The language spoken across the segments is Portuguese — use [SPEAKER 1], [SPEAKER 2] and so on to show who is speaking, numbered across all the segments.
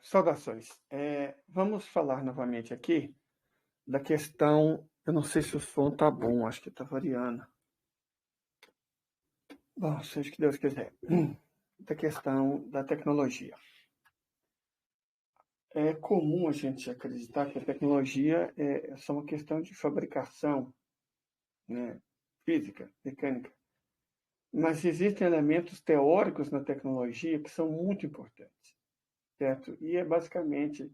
[SPEAKER 1] Saudações. Vamos falar novamente aqui da questão. Eu não sei se o som tá bom, acho que tá variando. Bom, seja o que Deus quiser. Da questão da tecnologia. É comum a gente acreditar que a tecnologia é só uma questão de fabricação, né, física, mecânica. Mas existem elementos teóricos na tecnologia que são muito importantes, certo? E é basicamente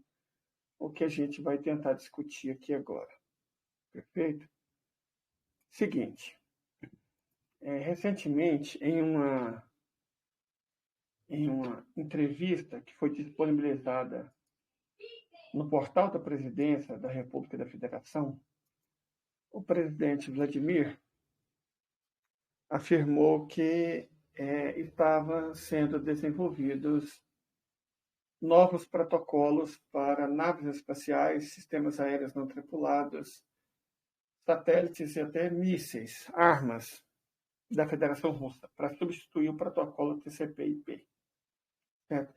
[SPEAKER 1] o que a gente vai tentar discutir aqui agora. Perfeito? Seguinte, recentemente, em uma entrevista que foi disponibilizada no portal da Presidência da República da Federação, o presidente Vladimir afirmou que estavam sendo desenvolvidos novos protocolos para naves espaciais, sistemas aéreos não tripulados, satélites e até mísseis, armas da Federação Russa, para substituir o protocolo TCP/IP. Certo?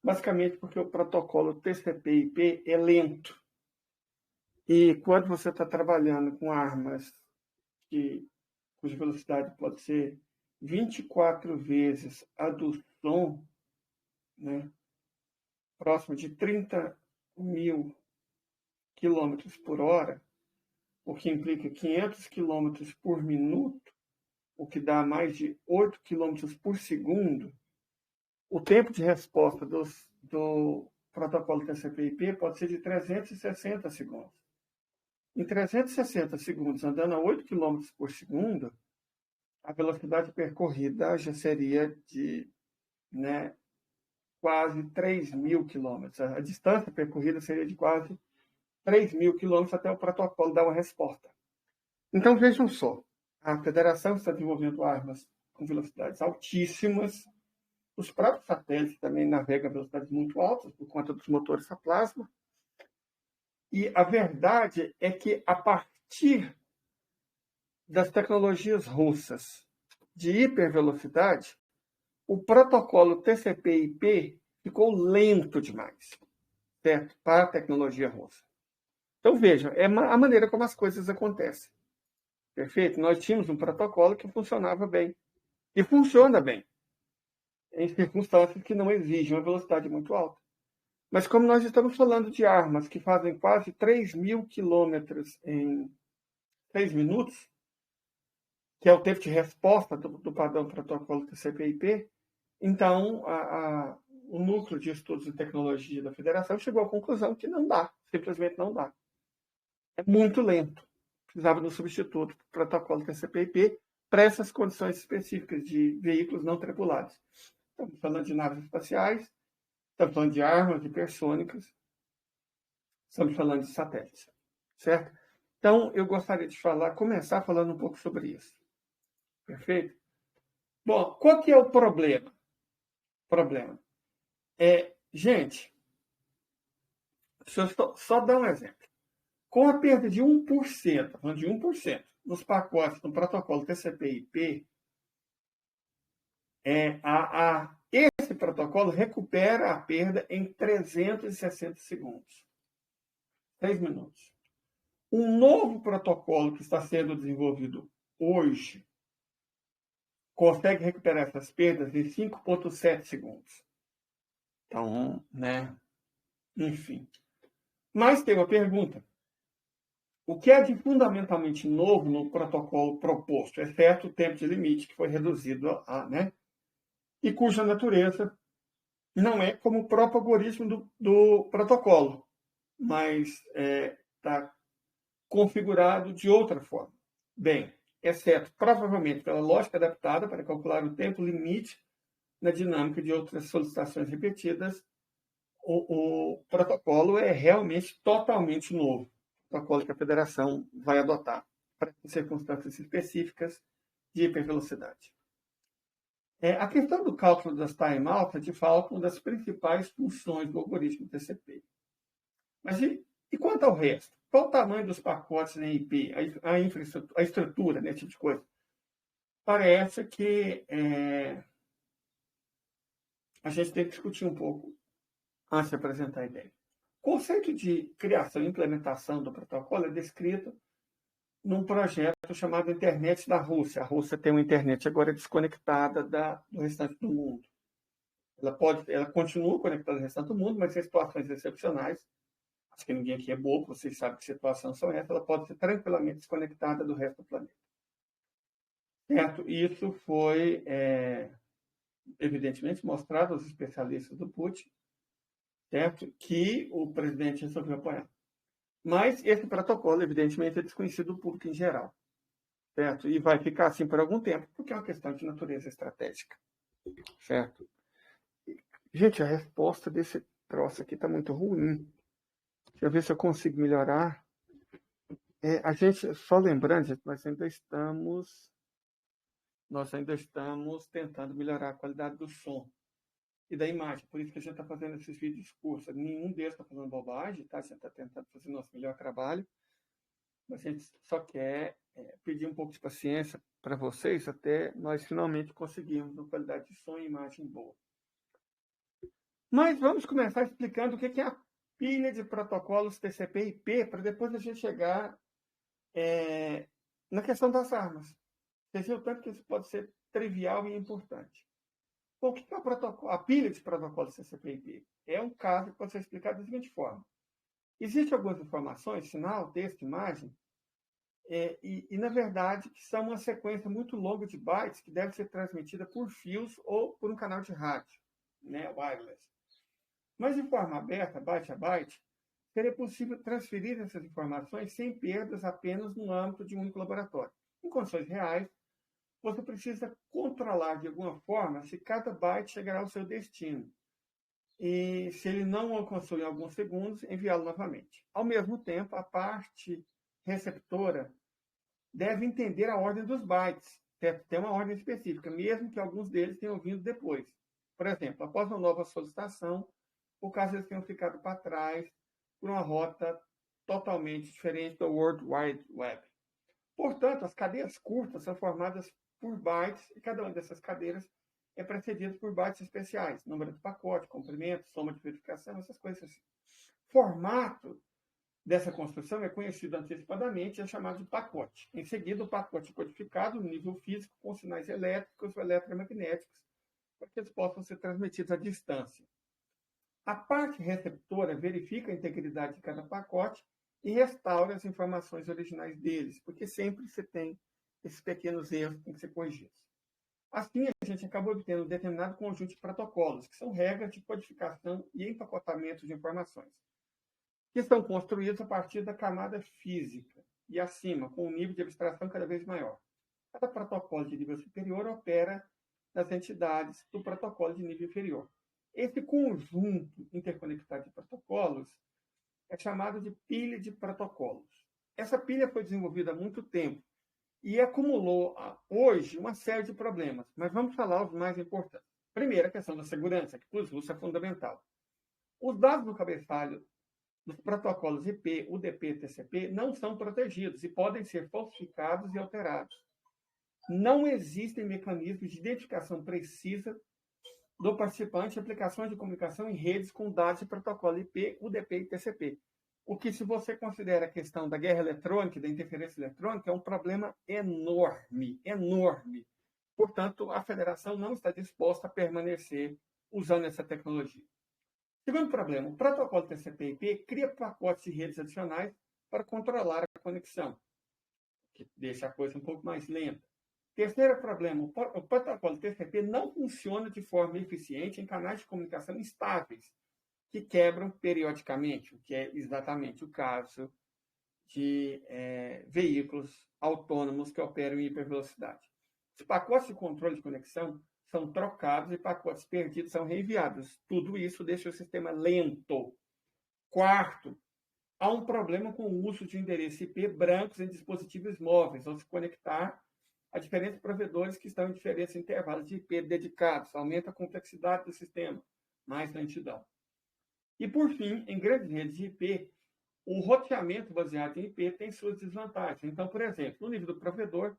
[SPEAKER 1] Basicamente porque o protocolo TCP/IP é lento. E quando você está trabalhando com armas cuja velocidade pode ser 24 vezes a do som, né, próximo de 30.000 quilômetros por hora, o que implica 500 quilômetros por minuto, o que dá mais de 8 quilômetros por segundo, o tempo de resposta do protocolo TCP/IP pode ser de 360 segundos. Em 360 segundos, andando a 8 km por segundo, a velocidade percorrida já seria de quase 3.000 quilômetros. A distância percorrida seria de quase 3.000 quilômetros até o protocolo dar uma resposta. Então, vejam só, a Federação está desenvolvendo armas com velocidades altíssimas. Os próprios satélites também navegam a velocidades muito altas por conta dos motores a plasma. E a verdade é que, a partir das tecnologias russas de hipervelocidade, o protocolo TCP/IP ficou lento demais, certo? Para a tecnologia russa. Então, vejam, é a maneira como as coisas acontecem. Perfeito? Nós tínhamos um protocolo que funcionava bem. E funciona bem, em circunstâncias que não exigem uma velocidade muito alta. Mas como nós estamos falando de armas que fazem quase 3.000 quilômetros em 6 minutos, que é o tempo de resposta do padrão protocolo TCP/IP, então o Núcleo de Estudos de Tecnologia da Federação chegou à conclusão que não dá, simplesmente não dá. É muito lento. Precisava de um substituto para o protocolo TCP/IP para essas condições específicas de veículos não tripulados. Estamos falando de naves espaciais, estamos falando de armas hipersônicas, estamos falando de satélites, certo? Então, eu gostaria de começar falando um pouco sobre isso. Perfeito? Bom, qual que é o problema? Gente, deixa eu só dar um exemplo. Com a perda de 1%, falando de 1%, nos pacotes do protocolo TCP/IP, esse protocolo recupera a perda em 360 segundos. 6 minutos. Um novo protocolo que está sendo desenvolvido hoje consegue recuperar essas perdas em 5,7 segundos. Então, enfim. Mas tem uma pergunta. O que é de fundamentalmente novo no protocolo proposto, exceto o tempo de limite, que foi reduzido e cuja natureza não é como o próprio algoritmo do protocolo, mas está configurado de outra forma. Bem, exceto provavelmente pela lógica adaptada para calcular o tempo limite na dinâmica de outras solicitações repetidas, o protocolo é realmente totalmente novo. O protocolo que a Federação vai adotar para circunstâncias específicas de hipervelocidade. A questão do cálculo das timeouts é, de fato, uma das principais funções do algoritmo TCP. Mas e quanto ao resto? Qual o tamanho dos pacotes em IP, a infraestrutura, a estrutura, esse tipo de coisa? Parece que a gente tem que discutir um pouco antes de apresentar a ideia. O conceito de criação e implementação do protocolo é descrito num projeto chamado Internet da Rússia. A Rússia tem uma internet agora desconectada do restante do mundo. Ela continua conectada ao restante do mundo, mas em situações excepcionais, acho que ninguém aqui é bobo, vocês sabem que situações são essas, ela pode ser tranquilamente desconectada do resto do planeta. Certo? Isso foi, evidentemente, mostrado aos especialistas do Putin, certo? Que o presidente resolveu apoiar. Mas esse protocolo, evidentemente, é desconhecido do público em geral, certo? E vai ficar assim por algum tempo, porque é uma questão de natureza estratégica, certo? Gente, a resposta desse troço aqui está muito ruim. Deixa eu ver se eu consigo melhorar. A gente, só lembrando, gente, nós ainda estamos tentando melhorar a qualidade do som e da imagem. Por isso que a gente está fazendo esses vídeos curtos. Nenhum deles está fazendo bobagem, tá? A gente está tentando fazer o nosso melhor trabalho. Mas a gente só quer pedir um pouco de paciência para vocês até nós finalmente conseguirmos uma qualidade de som e imagem boa. Mas vamos começar explicando o que é a pilha de protocolos TCP/IP, para depois a gente chegar na questão das armas. Vocês viram tanto que isso pode ser trivial e importante. Bom, o que é a pilha de protocolos TCP/IP? É um caso que pode ser explicado da seguinte forma. Existem algumas informações, sinal, texto, imagem, e na verdade, que são uma sequência muito longa de bytes que deve ser transmitida por fios ou por um canal de rádio, né, wireless. Mas de forma aberta, byte a byte, seria possível transferir essas informações sem perdas apenas no âmbito de um único laboratório. Em condições reais, você precisa controlar de alguma forma se cada byte chegará ao seu destino. E se ele não alcançou em alguns segundos, enviá-lo novamente. Ao mesmo tempo, a parte receptora deve entender a ordem dos bytes. Tem uma ordem específica, mesmo que alguns deles tenham vindo depois. Por exemplo, após uma nova solicitação, ou caso eles tenham ficado para trás por uma rota totalmente diferente do World Wide Web. Portanto, as cadeias curtas são formadas por bytes e cada uma dessas cadeiras é precedida por bytes especiais, número de pacote, comprimento, soma de verificação, essas coisas assim. Formato dessa construção é conhecido antecipadamente e é chamado de pacote. Em seguida, o pacote é codificado no nível físico com sinais elétricos ou eletromagnéticos para que eles possam ser transmitidos à distância. A parte receptora verifica a integridade de cada pacote e restaura as informações originais deles, porque sempre você tem esses pequenos erros que têm que ser corrigidos. Assim, a gente acaba obtendo um determinado conjunto de protocolos, que são regras de codificação e empacotamento de informações, que são construídos a partir da camada física e acima, com um nível de abstração cada vez maior. Cada protocolo de nível superior opera nas entidades do protocolo de nível inferior. Esse conjunto interconectado de protocolos é chamado de pilha de protocolos. Essa pilha foi desenvolvida há muito tempo e acumulou hoje uma série de problemas, mas vamos falar os mais importantes. Primeiro, a questão da segurança, que para os russos é fundamental. Os dados do cabeçalho dos protocolos IP, UDP e TCP não são protegidos e podem ser falsificados e alterados. Não existem mecanismos de identificação precisa do participante em aplicações de comunicação em redes com dados de protocolo IP, UDP e TCP. O que, se você considera a questão da guerra eletrônica, da interferência eletrônica, é um problema enorme, enorme. Portanto, a federação não está disposta a permanecer usando essa tecnologia. Segundo problema, o protocolo TCP/IP cria pacotes de redes adicionais para controlar a conexão, que deixa a coisa um pouco mais lenta. Terceiro problema, o protocolo TCP não funciona de forma eficiente em canais de comunicação estáveis, que quebram periodicamente, o que é exatamente o caso de veículos autônomos que operam em hipervelocidade. Os pacotes de controle de conexão são trocados e pacotes perdidos são reenviados. Tudo isso deixa o sistema lento. Quarto, há um problema com o uso de endereços IP brancos em dispositivos móveis, ao se conectar a diferentes provedores que estão em diferentes intervalos de IP dedicados. Aumenta a complexidade do sistema, mais lentidão. E, por fim, em grandes redes de IP, o roteamento baseado em IP tem suas desvantagens. Então, por exemplo, no nível do provedor,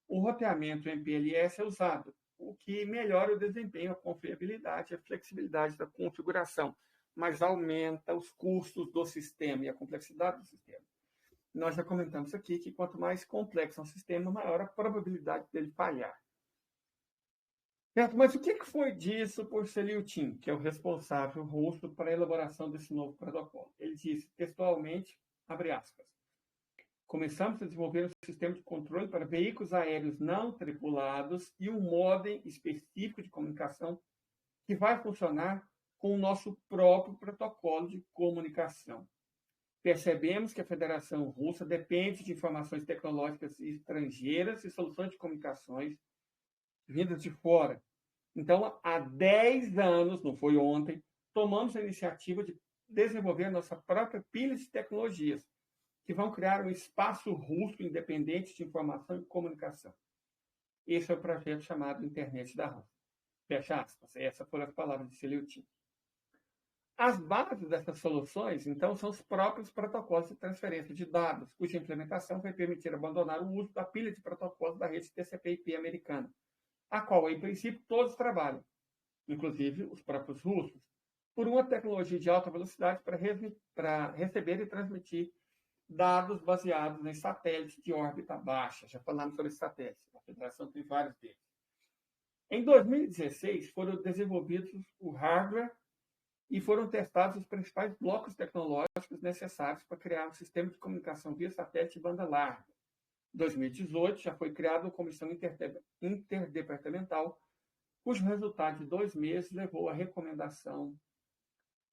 [SPEAKER 1] o roteamento MPLS é usado, o que melhora o desempenho, a confiabilidade e a flexibilidade da configuração. mas aumenta os custos do sistema e a complexidade do sistema. Nós já comentamos aqui que quanto mais complexo é um sistema, maior a probabilidade dele falhar. Certo? Mas o que foi disso por Seliutin, que é o responsável russo para a elaboração desse novo protocolo? Ele disse textualmente, abre aspas, começamos a desenvolver um sistema de controle para veículos aéreos não tripulados e um modem específico de comunicação que vai funcionar com o nosso próprio protocolo de comunicação. Percebemos que a Federação Russa depende de informações tecnológicas estrangeiras e soluções de comunicações vindas de fora. Então, há 10 anos, não foi ontem, tomamos a iniciativa de desenvolver nossa própria pilha de tecnologias, que vão criar um espaço russo independente de informação e comunicação. Esse é o projeto chamado Internet da Rússia. Fecha aspas. Essas foram as palavras de Seliutin. As bases dessas soluções, então, são os próprios protocolos de transferência de dados, cuja implementação vai permitir abandonar o uso da pilha de protocolos da rede TCP/IP americana, a qual, em princípio, todos trabalham, inclusive os próprios russos, por uma tecnologia de alta velocidade para receber e transmitir dados baseados em satélites de órbita baixa. Já falamos sobre satélites, a Federação tem vários deles. Em 2016, foram desenvolvidos o hardware e foram testados os principais blocos tecnológicos necessários para criar um sistema de comunicação via satélite de banda larga. Em 2018, já foi criada uma comissão interdepartamental, cujo resultado de 2 meses levou à recomendação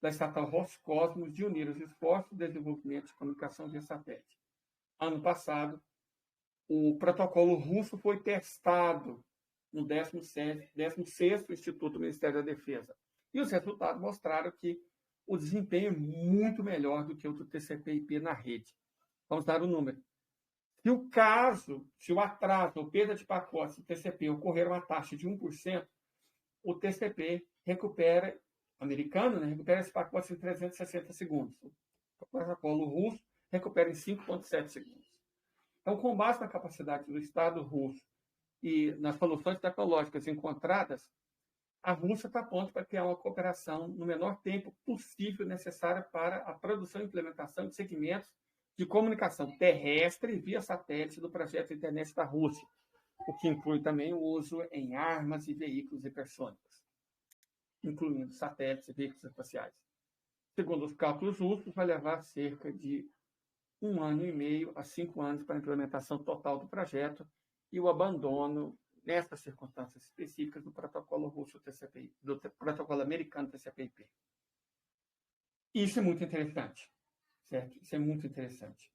[SPEAKER 1] da estatal Roscosmos de unir os esforços de desenvolvimento de comunicação via satélite. Ano passado, o protocolo russo foi testado no 16º Instituto do Ministério da Defesa. E os resultados mostraram que o desempenho é muito melhor do que o do TCP/IP na rede. Vamos dar o número. Se o atraso ou perda de pacotes do TCP ocorrer uma taxa de 1%, o TCP recupera, americano, recupera esse pacote em 360 segundos. O protocolo russo recupera em 5,7 segundos. Então, com base na capacidade do Estado russo e nas soluções tecnológicas encontradas, a Rússia está pronta para criar uma cooperação no menor tempo possível necessária para a produção e implementação de segmentos de comunicação terrestre via satélite do projeto Internet da Rússia, o que inclui também o uso em armas e veículos hipersônicos, incluindo satélites e veículos espaciais. Segundo os cálculos russos, vai levar cerca de 1 ano e meio a 5 anos para a implementação total do projeto e o abandono, nessas circunstâncias específicas, do protocolo russo TCP, do protocolo americano TCP/IP. Isso é muito interessante, certo? Isso é muito interessante.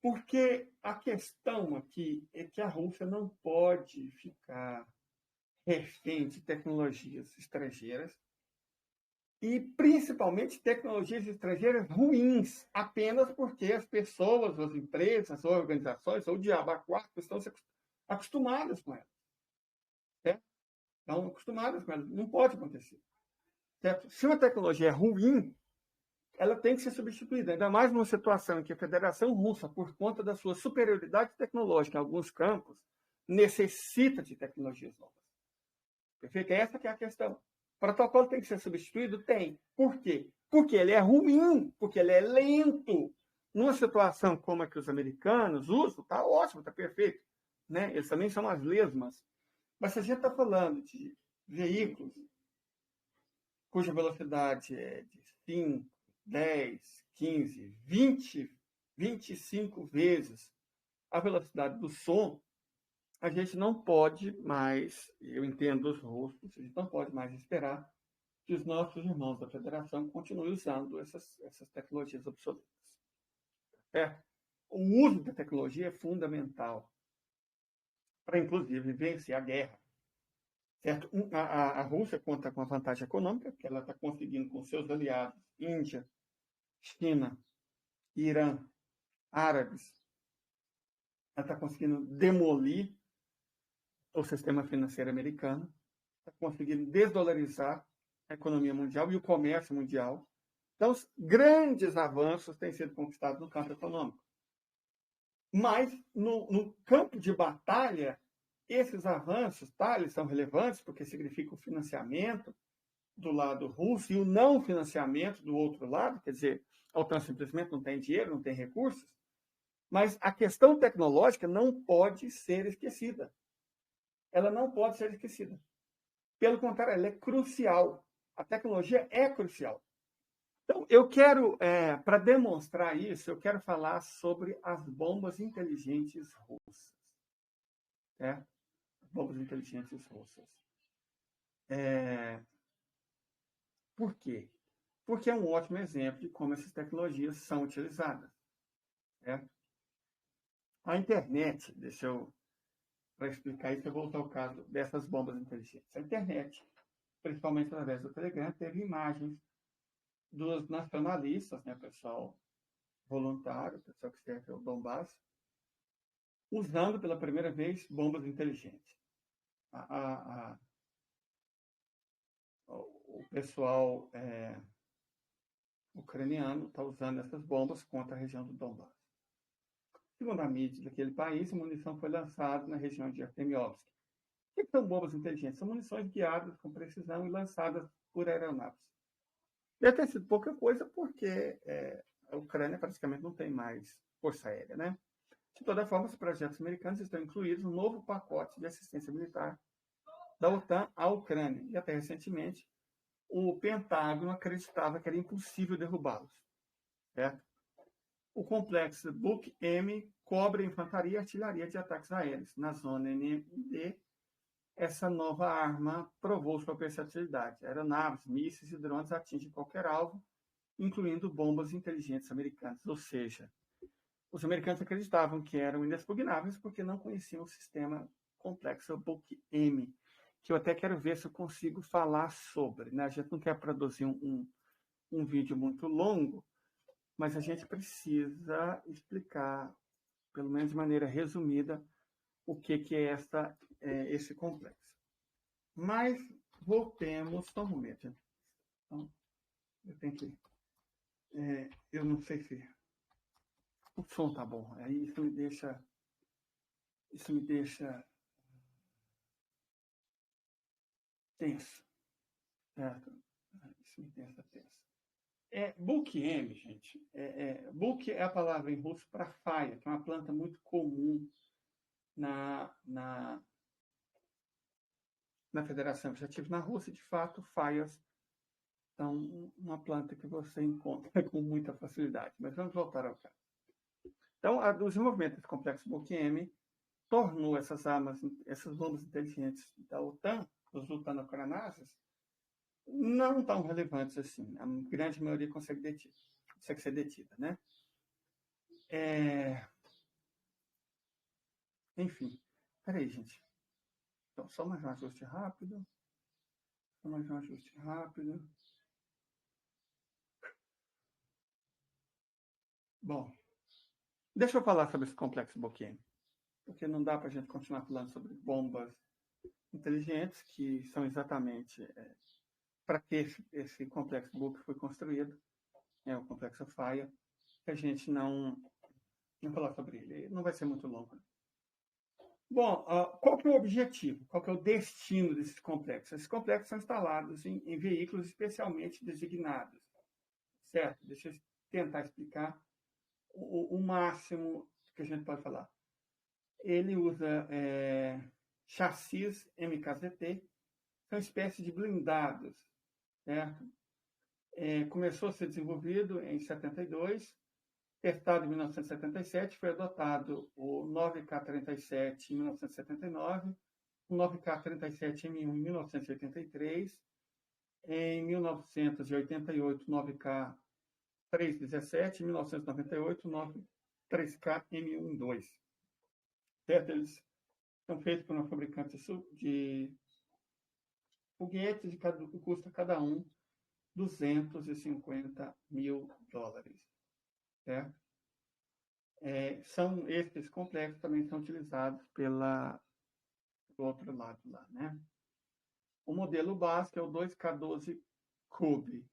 [SPEAKER 1] Porque a questão aqui é que a Rússia não pode ficar refém de tecnologias estrangeiras e, principalmente, tecnologias estrangeiras ruins, apenas porque as pessoas, as empresas, as organizações, ou o diabo a quatro, estão acostumadas com elas. Certo? Estão acostumadas com elas. Não pode acontecer. Certo? Se uma tecnologia é ruim, ela tem que ser substituída, ainda mais numa situação em que a Federação Russa, por conta da sua superioridade tecnológica em alguns campos, necessita de tecnologias novas. Perfeito? Essa que é a questão. O protocolo tem que ser substituído? Tem. Por quê? Porque ele é ruim, porque ele é lento. Numa situação como a que os americanos usam, está ótimo, está perfeito. Né? Eles também são as lesmas. Mas se a gente está falando de veículos cuja velocidade é de 5, 10, 15, 20, 25 vezes a velocidade do som, a gente não pode mais, eu entendo os russos, a gente não pode mais esperar que os nossos irmãos da Federação continuem usando essas tecnologias obsoletas. O uso da tecnologia é fundamental para, inclusive, vencer a guerra. Certo? A Rússia conta com a vantagem econômica, que ela está conseguindo com seus aliados, Índia, China, Irã, árabes, ela está conseguindo demolir o sistema financeiro americano, está conseguindo desdolarizar a economia mundial e o comércio mundial. Então, os grandes avanços têm sido conquistados no campo econômico. Mas, no campo de batalha, esses avanços, eles são relevantes porque significam financiamento do lado russo e o não financiamento do outro lado, quer dizer, a OTAN simplesmente não tem dinheiro, não tem recursos, mas a questão tecnológica não pode ser esquecida. Ela não pode ser esquecida. Pelo contrário, ela é crucial. A tecnologia é crucial. Então, eu quero, para demonstrar isso, eu quero falar sobre as bombas inteligentes russas. Bombas inteligentes russas. Por quê? Porque é um ótimo exemplo de como essas tecnologias são utilizadas. A internet, para explicar isso, eu vou voltar ao caso dessas bombas inteligentes. A internet, principalmente através do Telegram, teve imagens dos nacionalistas, pessoal voluntário, pessoal que serve ao Donbass, usando pela primeira vez bombas inteligentes. O pessoal ucraniano está usando essas bombas contra a região do Donbass. Segundo a mídia daquele país, a munição foi lançada na região de Artemiovsk. O que são bombas inteligentes? São munições guiadas com precisão e lançadas por aeronaves. Deve ter sido pouca coisa, porque a Ucrânia praticamente não tem mais força aérea, né? De toda forma, os projetos americanos estão incluídos no novo pacote de assistência militar da OTAN à Ucrânia. E até recentemente, o Pentágono acreditava que era impossível derrubá-los. Certo? O complexo Buk-M cobre infantaria e artilharia de ataques aéreos. Na zona NMD, essa nova arma provou sua versatilidade. Aeronaves, mísseis e drones atingem qualquer alvo, incluindo bombas inteligentes americanas. Ou seja, os americanos acreditavam que eram inexpugnáveis porque não conheciam o sistema complexo Buk-M, que eu até quero ver se eu consigo falar sobre. Né? A gente não quer produzir um vídeo muito longo, mas a gente precisa explicar, pelo menos de maneira resumida, o que é esse complexo. Mas voltemos só um momento. Então, eu tenho que... eu não sei se o som tá bom. Aí isso me deixa tenso. Certo? Isso me deixa tenso. Buk-M, gente. Buk é a palavra em russo para faia, que é uma planta muito comum na Federação. Eu já estive na Rússia, de fato, faias são uma planta que você encontra com muita facilidade. Mas vamos voltar ao caso. Então, o desenvolvimento desse complexo Buk-M tornou essas armas, essas bombas inteligentes da OTAN, os ucranianos, não tão relevantes assim. A grande maioria consegue ser detida, né? Enfim. Peraí, gente. Então, só mais um ajuste rápido. Bom, deixa eu falar sobre esse complexo Buk-M, porque não dá para a gente continuar falando sobre bombas inteligentes, que são exatamente para que esse complexo Buk foi construído, o complexo Faia, que a gente não falar sobre ele. Não vai ser muito longo. Bom, qual que é o objetivo? Qual que é o destino desses complexos? Esses complexos são instalados em veículos especialmente designados. Certo? Deixa eu tentar explicar o máximo que a gente pode falar. Ele usa chassis MKZT, são espécies de blindados. Certo? Começou a ser desenvolvido em 72, testado em 1977, foi adotado o 9K37 em 1979, o 9K37M1 em 1983, em 1988 o 9K317, em 1998 o 3K-M1-2. Certo? Eles são feitos por uma fabricante de foguetes e custa cada um $250 mil. Certo? Esses complexos também são utilizados do outro lado lá, né? O modelo básico é o 2K12 Kub.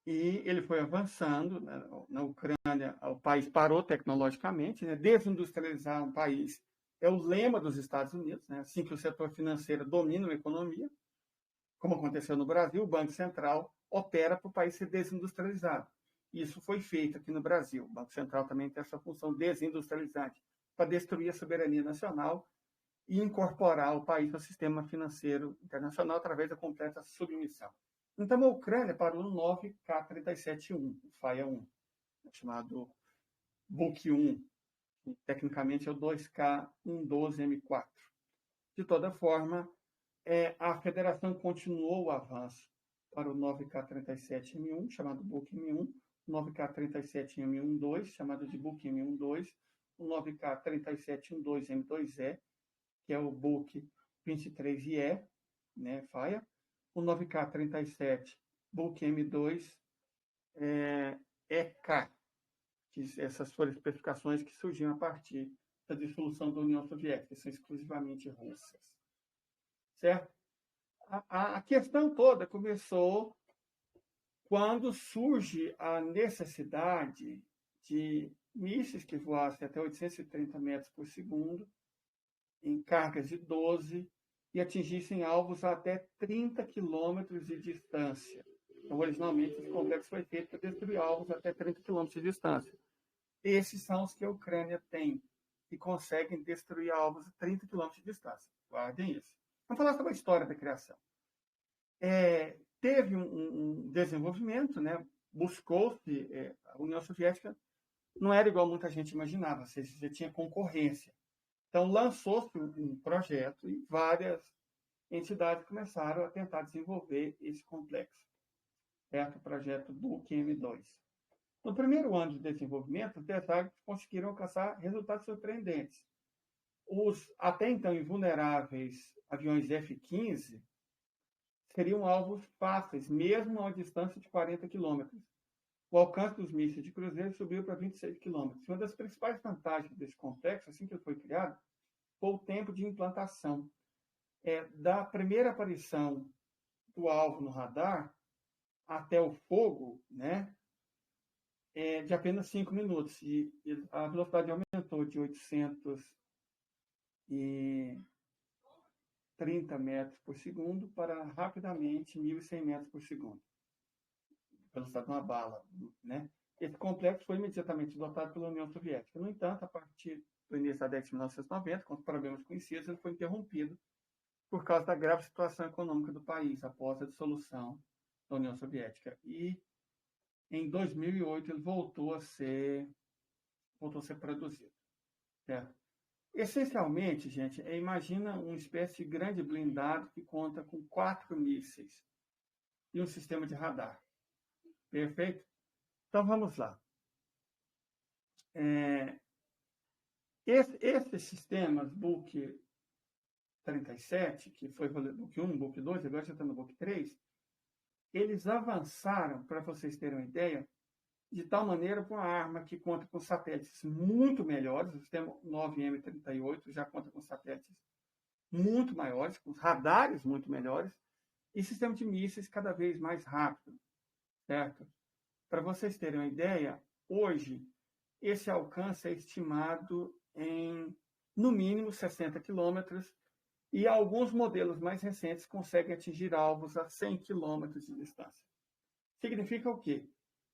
[SPEAKER 1] E ele foi avançando, né? Na Ucrânia, o país parou tecnologicamente, né? Desindustrializar um país é o lema dos Estados Unidos, né? Assim que o setor financeiro domina a economia, como aconteceu no Brasil, o Banco Central opera para o país ser desindustrializado. Isso foi feito aqui no Brasil. O Banco Central também tem essa função desindustrializante, para destruir a soberania nacional e incorporar o país ao sistema financeiro internacional através da completa submissão. Então, a Ucrânia parou no 9K371, o FAIA 1, chamado Book 1, que tecnicamente é o 2K112M4. De toda forma, a federação continuou o avanço para o 9K37M1, chamado Book M1, o 9K37M12, chamado de Book M12, o 9K3712M2E, que é o Book 23IE, né, FAIA, o 9K37 Book M2 EK, que essas foram especificações que surgiram a partir da dissolução da União Soviética, que são exclusivamente russas. Certo? A questão toda começou quando surge a necessidade de mísseis que voassem até 830 metros por segundo, em cargas de 12, e atingissem alvos a até 30 quilômetros de distância. Então, originalmente, esse complexo foi feito para destruir alvos até 30 quilômetros de distância. Esses são os que a Ucrânia tem, que conseguem destruir alvos a 30 quilômetros de distância. Guardem isso. Vamos falar sobre a história da criação. Teve um desenvolvimento, né? Buscou-se, a União Soviética não era igual muita gente imaginava, você tinha concorrência. Então, lançou-se um projeto e várias entidades começaram a tentar desenvolver esse complexo, certo? O projeto Book M2. No primeiro ano de desenvolvimento, os desarmes conseguiram alcançar resultados surpreendentes. Os até então invulneráveis aviões F-15 seriam alvos fáceis, mesmo a uma distância de 40 quilômetros. O alcance dos mísseis de cruzeiro subiu para 26 quilômetros. Uma das principais vantagens desse complexo, assim que ele foi criado, foi o tempo de implantação. Da primeira aparição do alvo no radar até o fogo, né, de apenas 5 minutos. E a velocidade aumentou de 830 metros por segundo para rapidamente 1.100 metros por segundo. Velocidade de uma bala, né? Esse complexo foi imediatamente dotado pela União Soviética. No entanto, a partir do início da década de 1990, com os problemas conhecidos, ele foi interrompido por causa da grave situação econômica do país após a dissolução da União Soviética. E em 2008 ele voltou a ser produzido. Certo? Essencialmente, gente, imagina uma espécie de grande blindado que conta com 4 mísseis e um sistema de radar. Perfeito? Então, vamos lá. Esses sistemas Book 37, que foi Book 1, Book 2, agora já está no Book 3, eles avançaram, para vocês terem uma ideia, de tal maneira com a arma que conta com satélites muito melhores, o sistema 9M38 já conta com satélites muito maiores, com radares muito melhores, e sistema de mísseis cada vez mais rápido, certo? Para vocês terem uma ideia, hoje, esse alcance é estimado em, no mínimo, 60 quilômetros, e alguns modelos mais recentes conseguem atingir alvos a 100 quilômetros de distância. Significa o quê?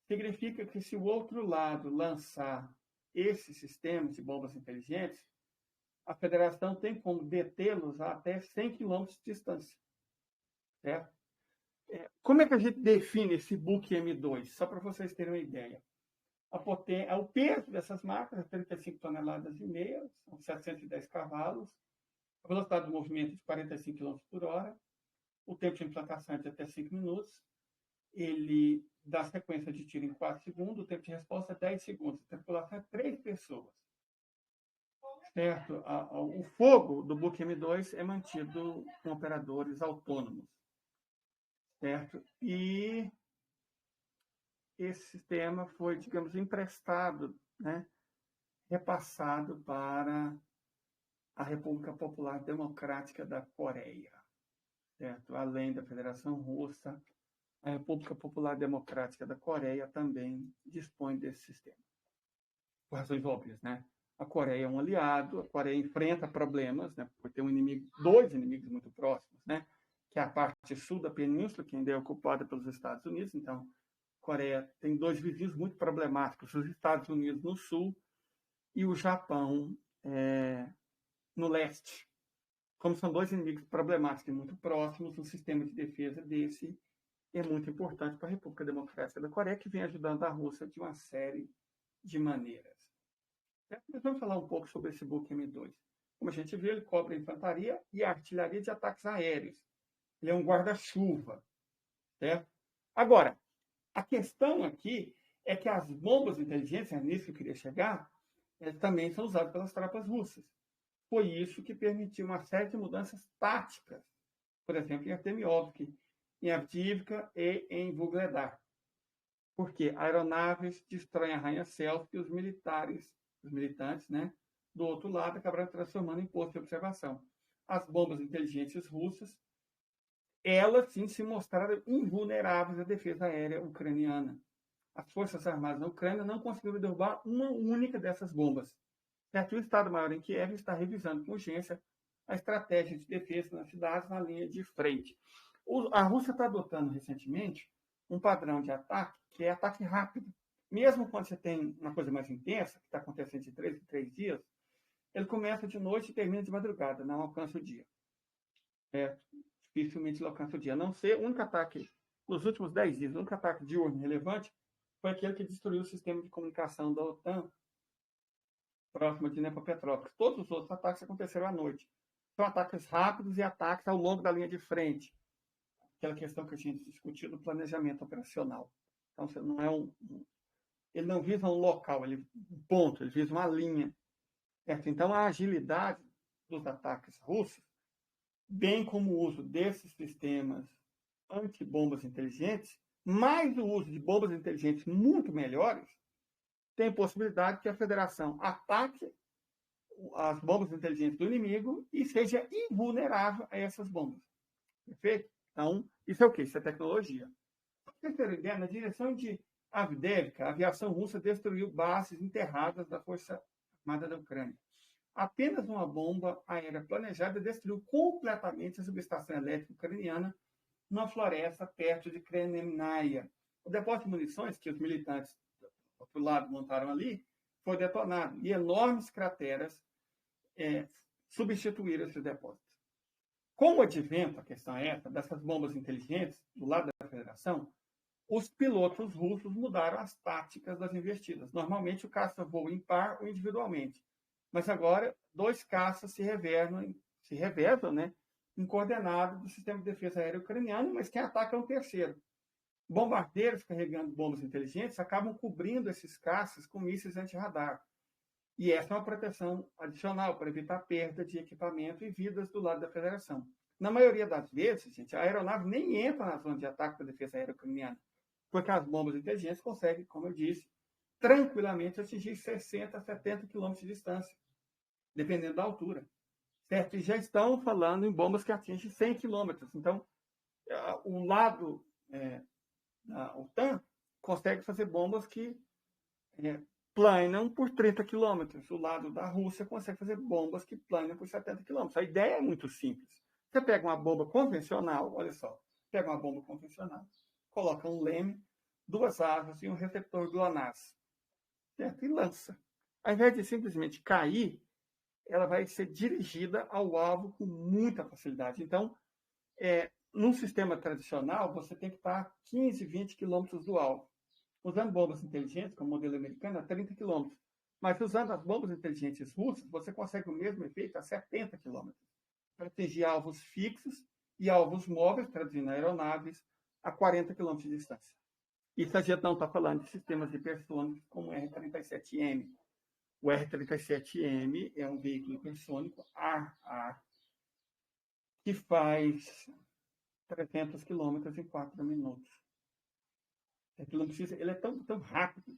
[SPEAKER 1] Significa que se o outro lado lançar esse sistema de bombas inteligentes, a federação tem como detê-los a até 100 quilômetros de distância. Certo? Como é que a gente define esse Book M2? Só para vocês terem uma ideia. O peso dessas máquinas é 35 toneladas e meia, são 710 cavalos, a velocidade do movimento é de 45 km por hora, o tempo de implantação é de até 5 minutos, ele dá sequência de tiro em 4 segundos, o tempo de resposta é 10 segundos, a tripulação é 3 pessoas. Certo? O fogo do Book M2 é mantido com operadores autônomos. Certo? E esse sistema foi, digamos, emprestado, né, repassado para a República Popular Democrática da Coreia. Certo? Além da Federação Russa, a República Popular Democrática da Coreia também dispõe desse sistema. Por razões óbvias, né? A Coreia é um aliado, a Coreia enfrenta problemas, né, por ter dois inimigos muito próximos, né, que é a parte sul da península, que ainda é ocupada pelos Estados Unidos. Então, a Coreia tem dois vizinhos muito problemáticos, os Estados Unidos no sul e o Japão no leste. Como são dois inimigos problemáticos e muito próximos, o sistema de defesa desse é muito importante para a República Democrática da Coreia, que vem ajudando a Rússia de uma série de maneiras. Nós vamos falar um pouco sobre esse buque M2. Como a gente viu, ele cobre a infantaria e a artilharia de ataques aéreos. Ele é um guarda-chuva. Certo? Agora, a questão aqui é que as bombas inteligentes, é nisso que eu queria chegar, também são usadas pelas tropas russas. Foi isso que permitiu uma série de mudanças táticas, por exemplo, em Artemiovsk, em Avdiivka e em Vuhledar. Porque aeronaves destroem arranha-céus e os militantes, né, do outro lado, acabaram transformando em posto de observação. As bombas inteligentes russas, elas sim se mostraram invulneráveis à defesa aérea ucraniana. As forças armadas da Ucrânia não conseguiram derrubar uma única dessas bombas. Certo? O Estado-Maior em Kiev está revisando com urgência a estratégia de defesa nas cidades na linha de frente. A Rússia está adotando recentemente um padrão de ataque que é ataque rápido. Mesmo quando você tem uma coisa mais intensa, que está acontecendo de 3 em 3 dias, ele começa de noite e termina de madrugada, não alcança o dia. Dificilmente ele alcança o dia. A não ser o único ataque, nos últimos 10 dias, o único ataque diurno relevante foi aquele que destruiu o sistema de comunicação da OTAN próximo de Dnepropetrovsk. Todos os outros ataques aconteceram à noite. São ataques rápidos e ataques ao longo da linha de frente. Aquela questão que a gente discutiu do planejamento operacional. Então, você não é ele não visa um local, ele visa uma linha. Certo? Então, a agilidade dos ataques russos, bem como o uso desses sistemas antibombas inteligentes, mais o uso de bombas inteligentes muito melhores, tem possibilidade que a Federação ataque as bombas inteligentes do inimigo e seja invulnerável a essas bombas. Perfeito? Então, isso é o quê? Isso é tecnologia. Para vocês terem ideia, na direção de Avdiivka, a aviação russa destruiu bases enterradas da Força Armada da Ucrânia. Apenas uma bomba aérea planejada destruiu completamente a subestação elétrica ucraniana numa floresta perto de Kremenaya. O depósito de munições que os militantes do outro lado montaram ali foi detonado e enormes crateras substituíram esses depósitos. Com o advento, a questão é essa, dessas bombas inteligentes do lado da Federação, os pilotos russos mudaram as táticas das investidas. Normalmente o caça voa em par ou individualmente, mas agora 2 caças se revezam, né, em coordenada do sistema de defesa aérea ucraniano, mas quem ataca é um terceiro. Bombardeiros carregando bombas inteligentes acabam cobrindo esses caças com mísseis anti-radar. E essa é uma proteção adicional para evitar perda de equipamento e vidas do lado da Federação. Na maioria das vezes, gente, a aeronave nem entra na zona de ataque da defesa aérea ucraniana, porque as bombas inteligentes conseguem, como eu disse, tranquilamente atingir 60 a 70 km de distância, dependendo da altura. Certo? E já estão falando em bombas que atingem 100 km. Então, o lado da OTAN consegue fazer bombas que planam por 30 km. O lado da Rússia consegue fazer bombas que planam por 70 km. A ideia é muito simples. Você pega uma bomba convencional, olha só, pega uma bomba convencional, coloca um leme, 2 asas e um receptor GLONASS, certo? E lança. Ao invés de simplesmente cair, ela vai ser dirigida ao alvo com muita facilidade. Então, num sistema tradicional, você tem que estar 15, 20 quilômetros do alvo. Usando bombas inteligentes, como o modelo americano, a 30 km. Mas usando as bombas inteligentes russas, você consegue o mesmo efeito a 70 km. Para atingir alvos fixos e alvos móveis, traduzindo aeronaves, a 40 km de distância. Isso a gente não está falando de sistemas hipersônicos como o R-37M. O R-37M é um veículo hipersônico ar-ar que faz 300 km em 4 minutos. Ele é tão rápido,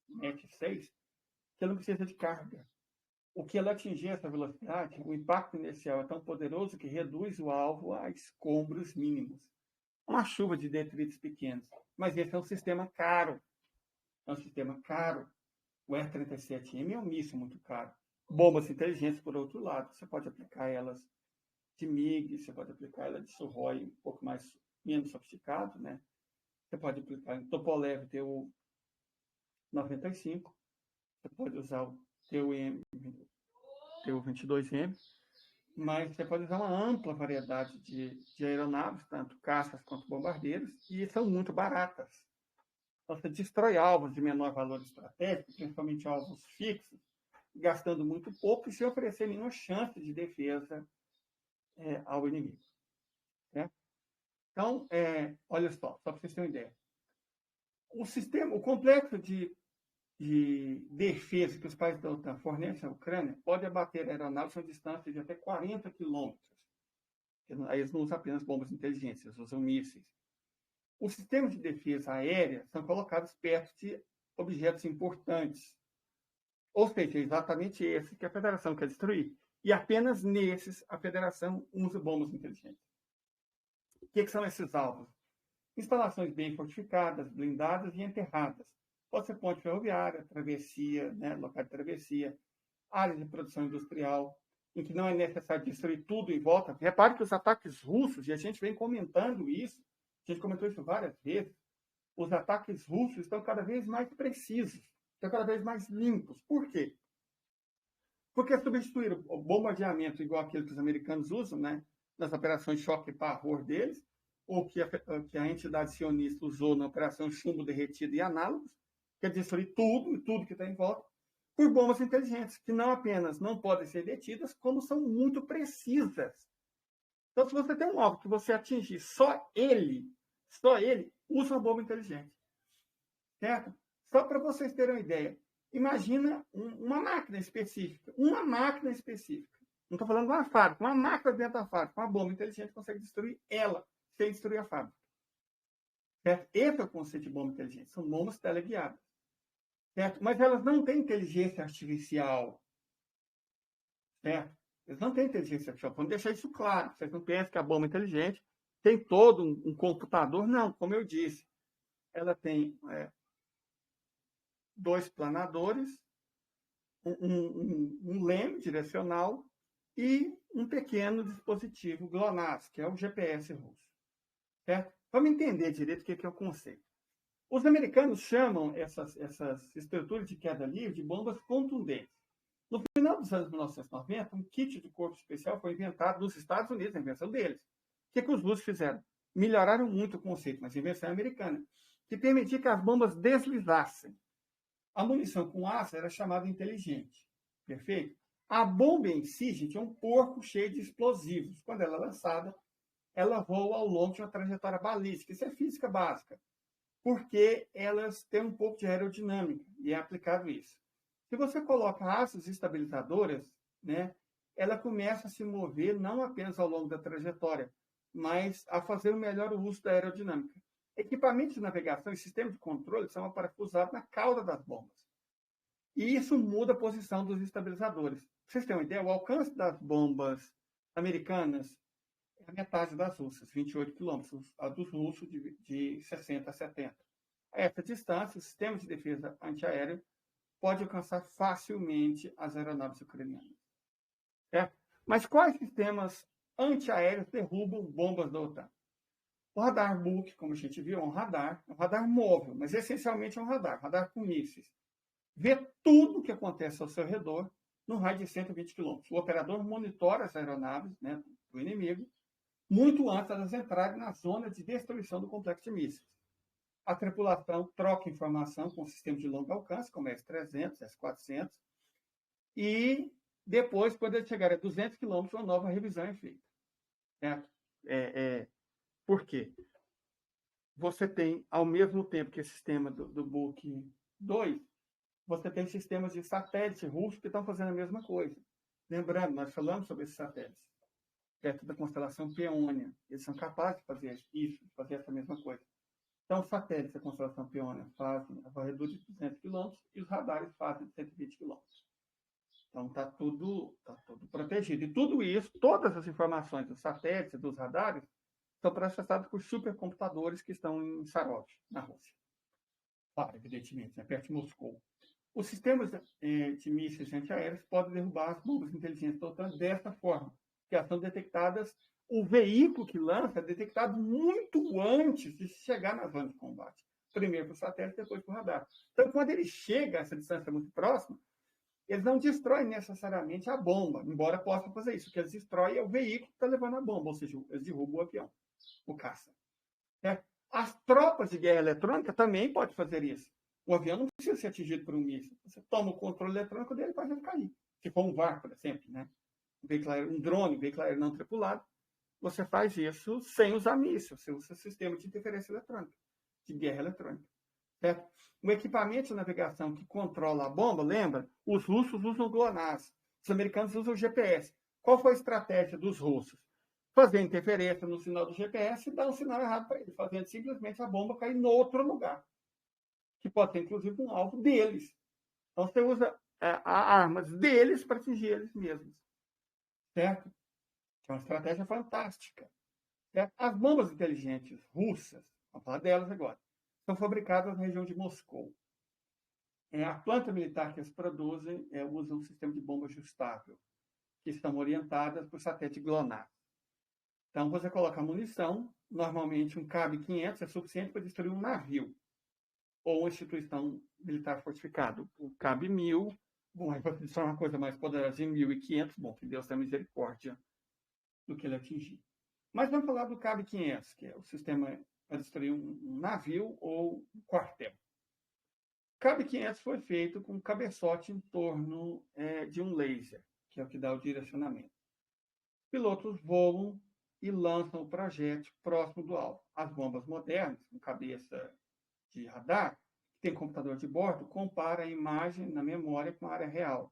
[SPEAKER 1] Mach 6, que ele não precisa de carga. O que ela atingir essa velocidade, o impacto inicial é tão poderoso que reduz o alvo a escombros mínimos. Uma chuva de detritos pequenos. Mas esse é um sistema caro. É um sistema caro. O R-37M é um míssil muito caro. Bombas inteligentes, por outro lado, você pode aplicar elas de MiG, você pode aplicar ela de Sukhoi um pouco menos sofisticado, né? Você pode aplicar em Tupolev Tu-95, você pode usar o Tu-22M, mas você pode usar uma ampla variedade de aeronaves, tanto caças quanto bombardeiros, e são muito baratas. Então, você destrói alvos de menor valor estratégico, principalmente alvos fixos, gastando muito pouco e sem oferecer nenhuma chance de defesa ao inimigo. Né? Então, olha só para vocês terem uma ideia. O complexo de defesa que os países da OTAN fornecem à Ucrânia pode abater aeronaves a distância de até 40 quilômetros. Aí eles não usam apenas bombas inteligentes, eles usam mísseis. Os sistemas de defesa aérea são colocados perto de objetos importantes. Ou seja, é exatamente esse que a Federação quer destruir. E apenas nesses a Federação usa bombas inteligentes. O que são esses alvos? Instalações bem fortificadas, blindadas e enterradas. Pode ser ponte ferroviária, travessia, né, local de travessia, áreas de produção industrial, em que não é necessário destruir tudo em volta. Repare que os ataques russos, e a gente vem comentando isso, a gente comentou isso várias vezes, os ataques russos estão cada vez mais precisos, estão cada vez mais limpos. Por quê? Porque substituir o bombardeamento igual aquele que os americanos usam, né, nas operações choque e pavor deles, ou que a entidade sionista usou na operação chumbo derretido e análogos, que é destruir tudo que está em volta, por bombas inteligentes, que não apenas não podem ser detidas, como são muito precisas. Então, se você tem um alvo que você atingir só ele, usa uma bomba inteligente. Certo? Só para vocês terem uma ideia. Imagina uma máquina específica. Não estou falando de uma fábrica, uma máquina dentro da fábrica. Uma bomba inteligente consegue destruir ela, sem destruir a fábrica. Certo? Esse é o conceito de bomba inteligente. São bombas teleguiadas. Certo? Mas elas não têm inteligência artificial. Certo? Eles não têm inteligência artificial. Vamos deixar isso claro. Vocês não pensam que a bomba inteligente tem todo um computador. Não, como eu disse. Ela tem 2 planadores, um leme direcional e um pequeno dispositivo GLONASS, que é o GPS russo. Certo? Vamos entender direito o que é o conceito. Os americanos chamam essas estruturas de queda livre de bombas contundentes. No final dos anos 1990, um kit de corpo especial foi inventado nos Estados Unidos, a invenção deles. O que os russos fizeram? Melhoraram muito o conceito, mas a invenção é americana, que permitia que as bombas deslizassem. A munição com aço era chamada inteligente. Perfeito? A bomba em si, gente, é um porco cheio de explosivos. Quando ela é lançada, ela voa ao longo de uma trajetória balística. Isso é física básica. Porque elas têm um pouco de aerodinâmica e é aplicado isso. Se você coloca aços estabilizadoras, né, ela começa a se mover não apenas ao longo da trajetória, mas a fazer o melhor uso da aerodinâmica. Equipamentos de navegação e sistemas de controle são aparafusados na cauda das bombas. E isso muda a posição dos estabilizadores. Pra vocês terem uma ideia, o alcance das bombas americanas é a metade das russas, 28 quilômetros, a dos russos de 60 a 70. A essa distância, o sistema de defesa antiaérea pode alcançar facilmente as aeronaves ucranianas. Certo? Mas quais sistemas antiaéreos derrubam bombas da OTAN? O radar Buk, como a gente viu, é um radar móvel, mas essencialmente é um radar com mísseis. Vê tudo o que acontece ao seu redor no raio de 120 km. O operador monitora as aeronaves, né, do inimigo muito antes de elas entrarem na zona de destruição do complexo de mísseis. A tripulação troca informação com sistemas de longo alcance, como S-300, S-400, e depois, quando eles chegarem a 200 km, uma nova revisão é feita. Certo? Por quê? Você tem, ao mesmo tempo que esse sistema do Buk 2, você tem sistemas de satélite russos que estão fazendo a mesma coisa. Lembrando, nós falamos sobre esses satélites, perto da constelação Peônia. Eles são capazes de fazer isso, de fazer essa mesma coisa. Então, os satélites da constelação Peônia fazem a varredura de 200 km e os radares fazem de 120 km. Então, está tudo protegido. E tudo isso, todas as informações dos satélites e dos radares, são processadas por supercomputadores que estão em Sarov, na Rússia. Claro, evidentemente, né, perto de Moscou. Os sistemas de mísseis antiaéreos podem derrubar as bombas inteligentes da OTAN dessa forma, que elas são detectadas, o veículo que lança é detectado muito antes de chegar na zona de combate. Primeiro para o satélite, depois para o radar. Então, quando ele chega a essa distância muito próxima, eles não destroem necessariamente a bomba, embora possam fazer isso. O que eles destroem é o veículo que está levando a bomba, ou seja, eles derrubam o avião, o caça. Certo? As tropas de guerra eletrônica também podem fazer isso. O avião não precisa ser atingido por um míssil. Você toma o controle eletrônico dele e faz ele cair. Se for um VAR, por exemplo, né? Um drone, um veículo aéreo não tripulado, você faz isso sem usar míssil. Você usa sistema de interferência eletrônica, de guerra eletrônica. Certo? O equipamento de navegação que controla a bomba, lembra? Os russos usam o GLONASS. Os americanos usam o GPS. Qual foi a estratégia dos russos? Fazer interferência no sinal do GPS e dar um sinal errado para ele, fazendo simplesmente a bomba cair em outro lugar, que pode ser, inclusive, um alvo deles. Então, você usa armas deles para atingir eles mesmos. Certo? É uma estratégia fantástica. Certo? As bombas inteligentes russas, vamos falar delas agora, são fabricadas na região de Moscou. A planta militar que eles produzem usa um sistema de bomba ajustável, que estão orientadas por satélite GLONASS. Então, você coloca a munição, normalmente um CAB-500 é suficiente para destruir um navio ou uma instituição militar fortificada. O CAB-1000, bom, aí você destruir uma coisa mais poderosa de 1.500, bom, que Deus tenha misericórdia do que ele atingir. Mas vamos falar do CAB-500, que é o sistema para destruir um navio ou um quartel. O CAB-500 foi feito com um cabeçote em torno de um laser, que é o que dá o direcionamento. Pilotos voam e lançam o projétil próximo do alvo. As bombas modernas, com cabeça de radar, que tem computador de bordo, compara a imagem na memória com a área real.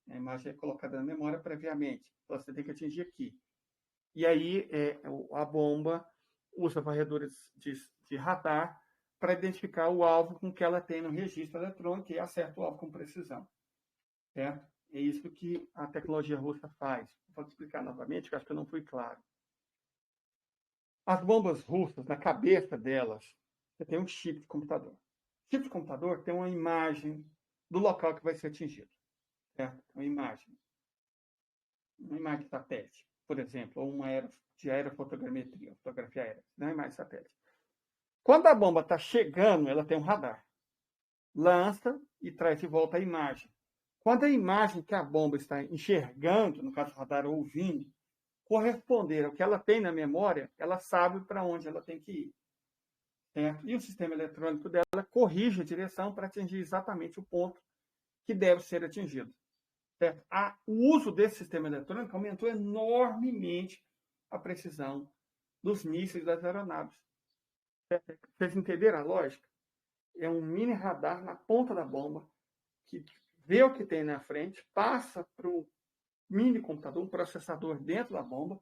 [SPEAKER 1] A imagem é colocada na memória previamente. Então, você tem que atingir aqui. E aí, a bomba usa varredores de radar para identificar o alvo com que ela tem no registro eletrônico e acerta o alvo com precisão. Certo? É isso que a tecnologia russa faz. Vou explicar novamente, que acho que eu não fui claro. As bombas russas, na cabeça delas, você tem um chip de computador. O chip de computador tem uma imagem do local que vai ser atingido. Certo? Uma imagem de satélite, por exemplo, ou uma de aerofotogrametria, fotografia aérea, não é imagem de satélite. Quando a bomba está chegando, ela tem um radar. Lança e traz de volta a imagem. Quando a imagem que a bomba está enxergando, no caso do radar, ouvindo, corresponder ao que ela tem na memória, ela sabe para onde ela tem que ir. Certo? E o sistema eletrônico dela corrige a direção para atingir exatamente o ponto que deve ser atingido. Certo? O uso desse sistema eletrônico aumentou enormemente a precisão dos mísseis das aeronaves. Certo? Vocês entenderam a lógica? É um mini radar na ponta da bomba que vê o que tem na frente, passa para um mini computador, um processador dentro da bomba,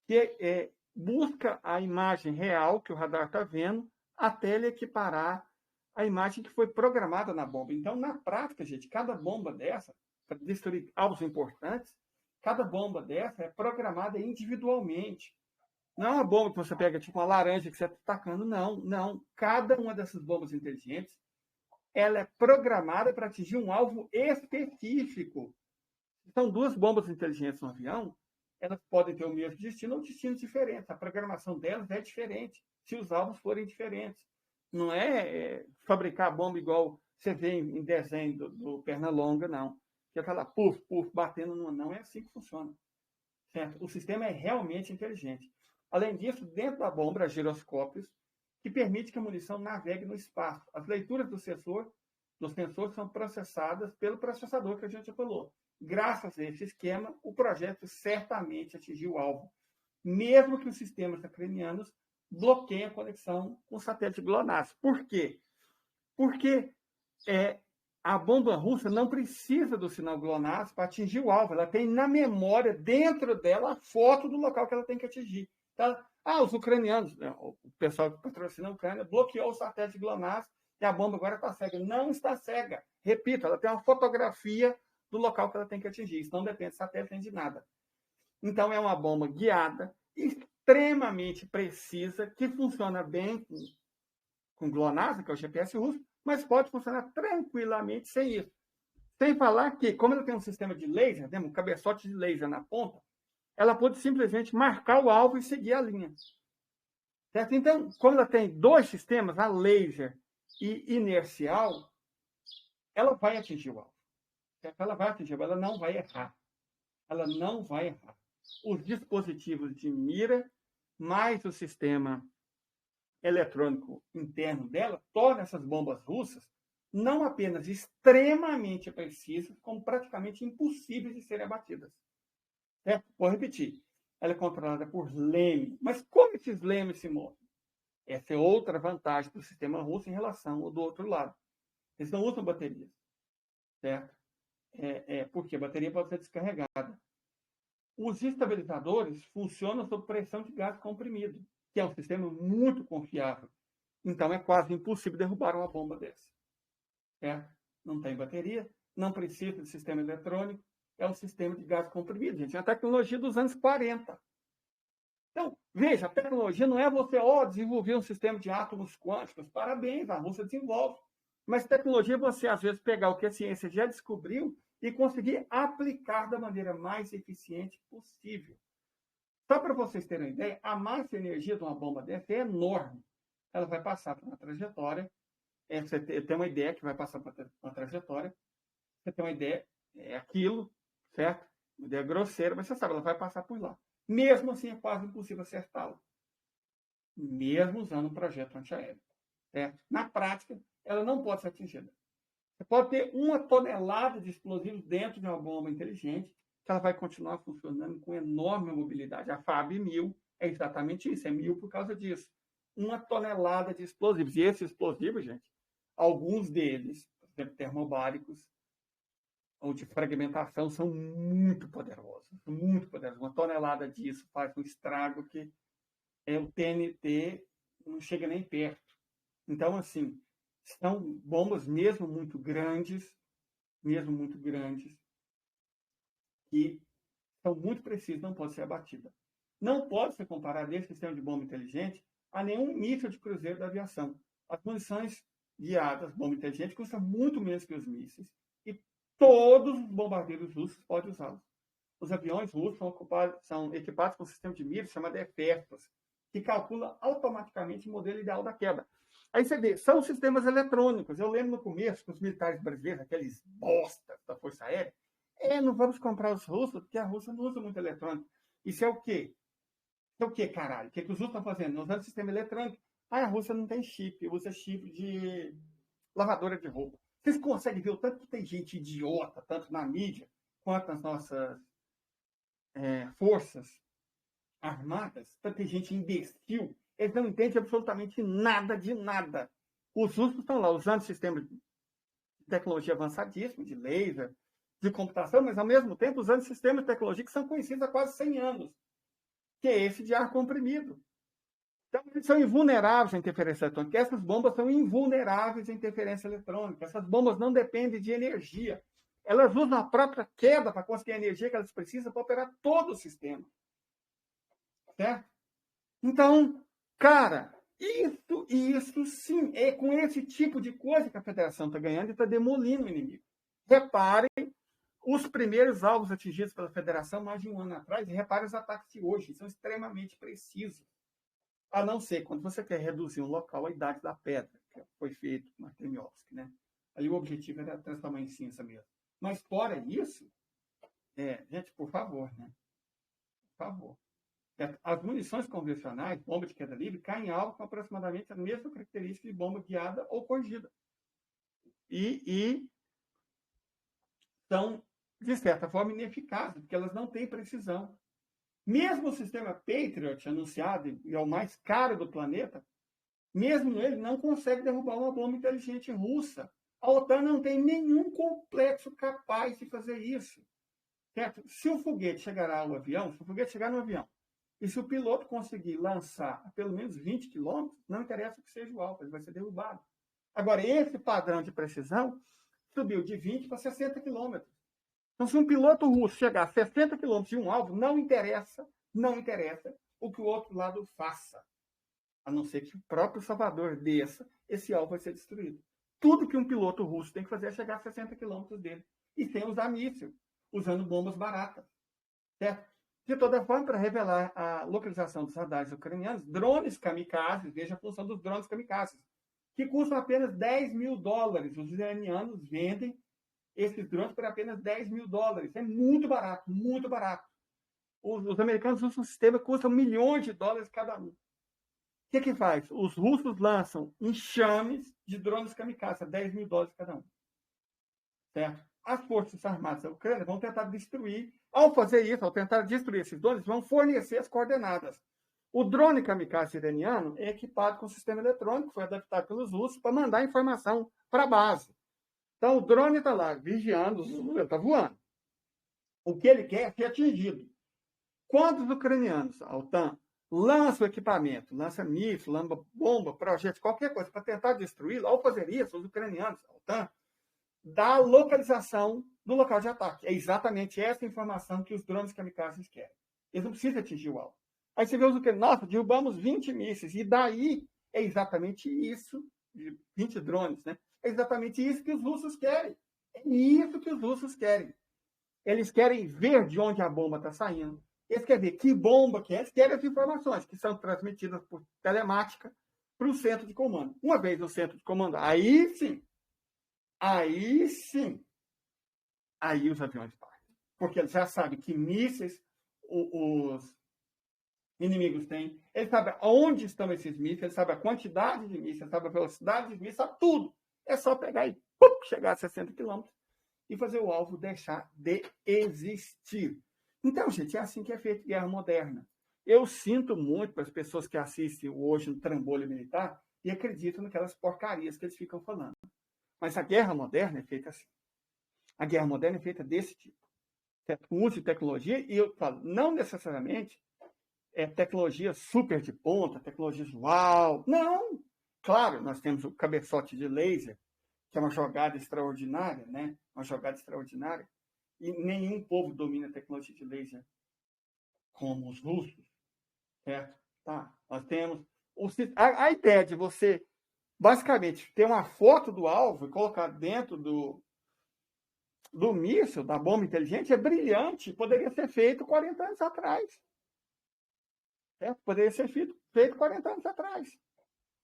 [SPEAKER 1] que busca a imagem real que o radar está vendo até ele equiparar a imagem que foi programada na bomba. Então, na prática, gente, cada bomba dessa, para destruir alvos importantes, cada bomba dessa é programada individualmente. Não é uma bomba que você pega tipo uma laranja que você está tacando, não. Não. Cada uma dessas bombas inteligentes, ela é programada para atingir um alvo específico. São duas bombas inteligentes no avião, elas podem ter o mesmo destino ou destinos diferentes. A programação delas é diferente, se os alvos forem diferentes. Não é fabricar a bomba igual você vê em desenho do Pernalonga, não. Que é aquela puf, puf, batendo numa. Não é assim que funciona. Certo? O sistema é realmente inteligente. Além disso, dentro da bomba há giroscópios que permite que a munição navegue no espaço. As leituras dos sensores são processadas pelo processador que a gente já falou. Graças a esse esquema, o projeto certamente atingiu o alvo, mesmo que os sistemas ucranianos bloqueiem a conexão com o satélite GLONASS. Por quê? Porque a bomba russa não precisa do sinal GLONASS para atingir o alvo. Ela tem na memória, dentro dela, a foto do local que ela tem que atingir. Então, os ucranianos, o pessoal que patrocina a Ucrânia, bloqueou o satélite GLONASS e a bomba agora está cega. Não está cega. Repito, ela tem uma fotografia do local que ela tem que atingir. Isso não depende do satélite nem de nada. Então, é uma bomba guiada, extremamente precisa, que funciona bem com GLONASS, que é o GPS russo, mas pode funcionar tranquilamente sem isso. Sem falar que, como ela tem um sistema de laser, um cabeçote de laser na ponta, ela pode simplesmente marcar o alvo e seguir a linha. Certo? Então, quando ela tem dois sistemas, a laser e inercial, ela vai atingir o alvo. Certo? Ela vai atingir, ela não vai errar. Ela não vai errar. Os dispositivos de mira, mais o sistema eletrônico interno dela, torna essas bombas russas não apenas extremamente precisas, como praticamente impossíveis de serem abatidas. Certo? Vou repetir. Ela é controlada por leme. Mas como esses lemes se movem? Essa é outra vantagem do sistema russo em relação ao do outro lado. Eles não usam baterias. Certo? Porque a bateria pode ser descarregada. Os estabilizadores funcionam sob pressão de gás comprimido, que é um sistema muito confiável. Então, é quase impossível derrubar uma bomba dessa. Certo? Não tem bateria, não precisa de sistema eletrônico, é um sistema de gás comprimido, gente. É a tecnologia dos anos 40. Então, veja, a tecnologia não é você desenvolver um sistema de átomos quânticos. Parabéns, a Rússia desenvolve. Mas tecnologia é você, às vezes, pegar o que a ciência já descobriu e conseguir aplicar da maneira mais eficiente possível. Só para vocês terem uma ideia, a massa e energia de uma bomba dessa é enorme. Ela vai passar por uma trajetória. Você tem uma ideia que vai passar por uma trajetória. Você tem uma ideia, é aquilo, certo? Uma ideia grosseira, mas você sabe, ela vai passar por lá. Mesmo assim, é quase impossível acertá-la. Mesmo usando um projeto antiaéreo. Certo? Na prática, ela não pode ser atingida. Você pode ter 1 tonelada de explosivos dentro de uma bomba inteligente, que ela vai continuar funcionando com enorme mobilidade. A FAB-1000 é exatamente isso, é 1000 por causa disso. 1 tonelada de explosivos. E esses explosivos, gente, alguns deles, por exemplo, termobáricos, ou de fragmentação, são muito poderosos. Muito poderosos. 1 tonelada disso faz um estrago que o TNT não chega nem perto. Então, assim, são bombas mesmo muito grandes, que são muito precisas, não pode ser abatida. Não pode ser comparado esse sistema de bomba inteligente a nenhum míssil de cruzeiro da aviação. As munições guiadas, bomba inteligente, custam muito menos que os mísseis e todos os bombardeiros russos podem usá-los. Os aviões russos são equipados com um sistema de mira chamado EFESTOS, que calcula automaticamente o modelo ideal da queda. Aí você vê, são sistemas eletrônicos. Eu lembro no começo que os militares brasileiros, aqueles bosta da Força Aérea, não vamos comprar os russos, porque a Rússia não usa muito eletrônico. Isso é o quê? Isso é o quê, caralho? O que os russos estão fazendo? Usando sistema eletrônico. A Rússia não tem chip, usa chip de lavadora de roupa. Vocês conseguem ver o tanto que tem gente idiota, tanto na mídia, quanto nas nossas forças armadas, tanto tem gente imbecil, eles não entendem absolutamente nada de nada. Os russos estão lá usando sistemas de tecnologia avançadíssima, de laser, de computação, mas ao mesmo tempo usando sistemas de tecnologia que são conhecidos há quase 100 anos, que é esse de ar comprimido. Então, eles são invulneráveis à interferência eletrônica. Essas bombas são invulneráveis à interferência eletrônica. Essas bombas não dependem de energia. Elas usam a própria queda para conseguir a energia que elas precisam para operar todo o sistema. Certo? Então, cara, isso sim, é com esse tipo de coisa que a Federação está ganhando e está demolindo o inimigo. Reparem os primeiros alvos atingidos pela Federação mais de 1 ano atrás, e reparem os ataques de hoje, são extremamente precisos. A não ser quando você quer reduzir um local, a idade da pedra, que foi feito com Artemiovsky, né? Ali o objetivo era transformar em cinza mesmo. Mas fora isso, gente, por favor, né? Por favor. As munições convencionais, bomba de queda livre, caem em alvo com aproximadamente a mesma característica de bomba guiada ou corrigida. E são, de certa forma, ineficazes, porque elas não têm precisão. Mesmo o sistema Patriot, anunciado e é o mais caro do planeta, mesmo ele não consegue derrubar uma bomba inteligente russa. A OTAN não tem nenhum complexo capaz de fazer isso. Certo? Se o foguete chegar ao avião, se o foguete chegar no avião, e se o piloto conseguir lançar a pelo menos 20 quilômetros, não interessa o que seja o alvo, ele vai ser derrubado. Agora, esse padrão de precisão subiu de 20 para 60 quilômetros. Então, se um piloto russo chegar a 60 quilômetros de um alvo, não interessa o que o outro lado faça. A não ser que o próprio Salvador desça, esse alvo vai ser destruído. Tudo que um piloto russo tem que fazer é chegar a 60 quilômetros dele. E sem usar míssil, usando bombas baratas. Certo? De toda forma, para revelar a localização dos radares ucranianos, drones kamikazes, veja a função dos drones kamikazes, que custam apenas $10.000. Os iranianos vendem esses drones por apenas $10.000. É muito barato, muito barato. Os americanos usam um sistema que custa $milhões cada um. O que faz? Os russos lançam enxames de drones kamikaze, $10.000 cada um. Certo? As forças armadas da Ucrânia vão tentar destruir. Ao fazer isso, ao tentar destruir esses drones, vão fornecer as coordenadas. O drone kamikaze iraniano é equipado com um sistema eletrônico que foi adaptado pelos russos para mandar informação para a base. Então, o drone está lá vigiando, ele está voando. O que ele quer é ser atingido. Quando os ucranianos, a OTAN, lançam equipamento, lança míssil, lança bomba, projetos, qualquer coisa para tentar destruí-lo, ao fazer isso, os ucranianos, a OTAN, dá a localização do local de ataque. É exatamente essa informação que os drones kamikazes querem. Eles não precisam atingir o alvo. Aí você vê os ucranianos, nossa, derrubamos 20 mísseis, e daí é exatamente isso, 20 drones, né? É exatamente isso que os russos querem. É isso que os russos querem. Eles querem ver de onde a bomba está saindo. Eles querem ver que bomba que é. Eles querem as informações que são transmitidas por telemática para o centro de comando. Uma vez no centro de comando, aí sim, aí os aviões partem. Porque eles já sabem que mísseis os inimigos têm. Eles sabem onde estão esses mísseis, eles sabem a quantidade de mísseis, eles sabem a velocidade de mísseis, sabe tudo. É só pegar e chegar a 60 km e fazer o alvo deixar de existir. Então, gente, é assim que é feita guerra moderna. Eu sinto muito para as pessoas que assistem hoje no trambolho militar e acreditam naquelas porcarias que eles ficam falando. Mas a guerra moderna é feita assim. A guerra moderna é feita desse tipo. Com uso de tecnologia, e eu falo, não necessariamente tecnologia super de ponta, tecnologia uau. Não! Claro, nós temos o cabeçote de laser, que é uma jogada extraordinária, né? Uma jogada extraordinária. E nenhum povo domina a tecnologia de laser como os russos, certo? Tá, nós temos... A ideia de você, basicamente, ter uma foto do alvo e colocar dentro do míssil, da bomba inteligente, é brilhante. Poderia ser feito 40 anos atrás. Certo? Poderia ser feito 40 anos atrás.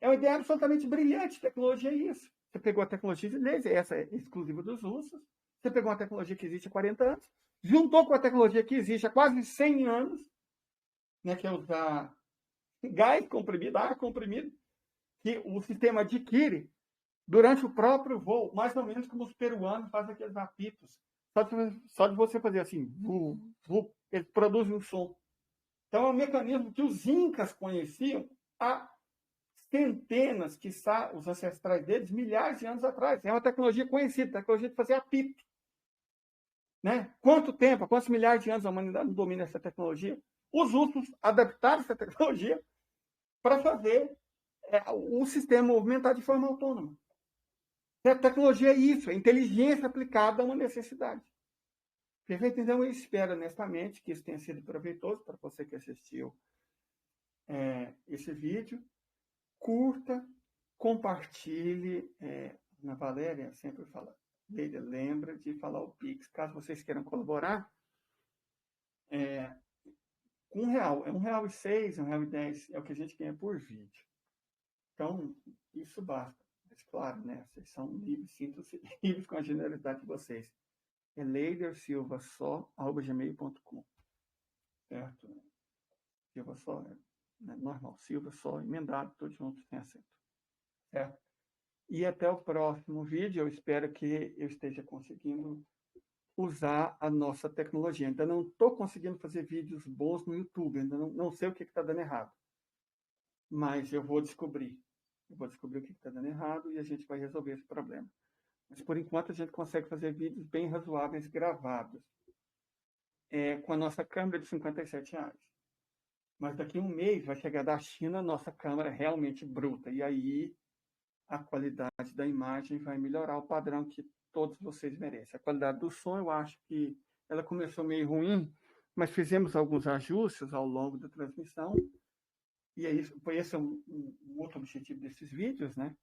[SPEAKER 1] É uma ideia absolutamente brilhante. Tecnologia é isso. Você pegou a tecnologia de laser, essa é exclusiva dos russos. Você pegou uma tecnologia que existe há 40 anos, juntou com a tecnologia que existe há quase 100 anos, né, que é usar gás comprimido, ar comprimido, que o sistema adquire durante o próprio voo, mais ou menos como os peruanos fazem aqueles apitos. Só de você fazer assim, ele produz um som. Então, é um mecanismo que os incas conheciam há centenas, quiçá, os ancestrais deles, milhares de anos atrás. É uma tecnologia conhecida, tecnologia de fazer apito. Né? Quanto tempo, quantos milhares de anos a humanidade não domina essa tecnologia? Os russos adaptaram essa tecnologia para fazer o sistema movimentar de forma autônoma. A tecnologia é isso, é inteligência aplicada a uma necessidade. Perfeito? Então, eu espero honestamente que isso tenha sido proveitoso para você que assistiu esse vídeo. Curta, compartilhe. Ana Valéria sempre fala, lembra de falar o Pix. Caso vocês queiram colaborar, com R$1, é R$1,06, R$1,10, é o que a gente ganha por vídeo. Então, isso basta. Mas, claro, né? Vocês são livres, sintam-se livres com a generosidade de vocês. É leiderssilvasó@gmail.com. Certo? Silva só, normal. Silva só, emendado, todos juntos, sem acento. Certo? E até o próximo vídeo. Eu espero que eu esteja conseguindo usar a nossa tecnologia. Ainda não estou conseguindo fazer vídeos bons no YouTube. Ainda não sei o que está dando errado. Mas eu vou descobrir. Eu vou descobrir o que está dando errado e a gente vai resolver esse problema. Mas, por enquanto, a gente consegue fazer vídeos bem razoáveis gravados. Com a nossa câmera de R$57. Mas daqui a um mês vai chegar da China a nossa câmera realmente bruta. E aí a qualidade da imagem vai melhorar o padrão que todos vocês merecem. A qualidade do som, eu acho que ela começou meio ruim, mas fizemos alguns ajustes ao longo da transmissão. E é isso, foi esse um outro objetivo desses vídeos, né?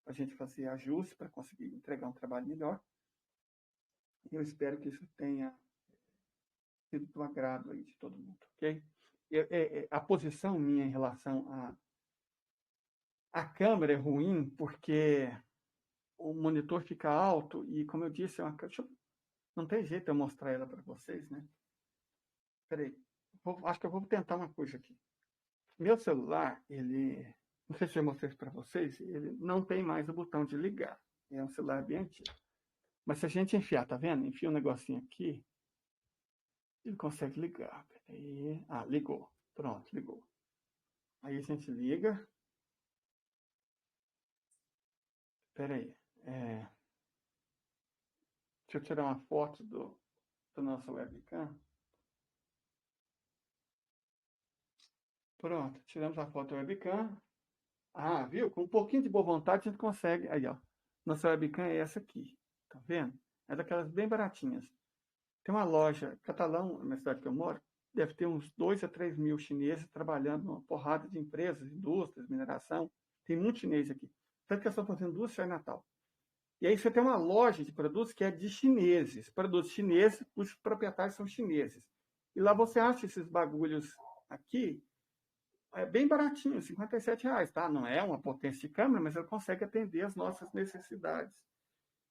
[SPEAKER 1] A gente fazer ajustes para conseguir entregar um trabalho melhor. E eu espero que isso tenha sido do agrado aí de todo mundo, ok? A posição minha em relação à câmera é ruim porque o monitor fica alto e, como eu disse, não tem jeito de eu mostrar ela para vocês, né? Peraí, acho que eu vou tentar uma coisa aqui. Meu celular, não sei se eu mostrei para vocês, ele não tem mais o botão de ligar. É um celular bem antigo. Mas se a gente enfiar, tá vendo? Enfia um negocinho aqui, ele consegue ligar. Peraí. Ah, ligou. Pronto, ligou. Aí a gente liga. Peraí. Deixa eu tirar uma foto do nosso webcam. Pronto, tiramos a foto do webcam. Ah, viu? Com um pouquinho de boa vontade a gente consegue. Aí, ó. Nossa webcam é essa aqui. Tá vendo? É daquelas bem baratinhas. Tem uma loja, Catalão, na cidade que eu moro, deve ter uns 2 a 3 mil chineses trabalhando numa porrada de empresas, indústrias, mineração. Tem muito chinês aqui. Tanto que eles estão fazendo 2 feiras Natal. E aí você tem uma loja de produtos que é de chineses. Produtos chineses, cujos proprietários são chineses. E lá você acha esses bagulhos aqui, é bem baratinho, R$ 57, tá? Não é uma potência de câmera, mas ele consegue atender as nossas necessidades.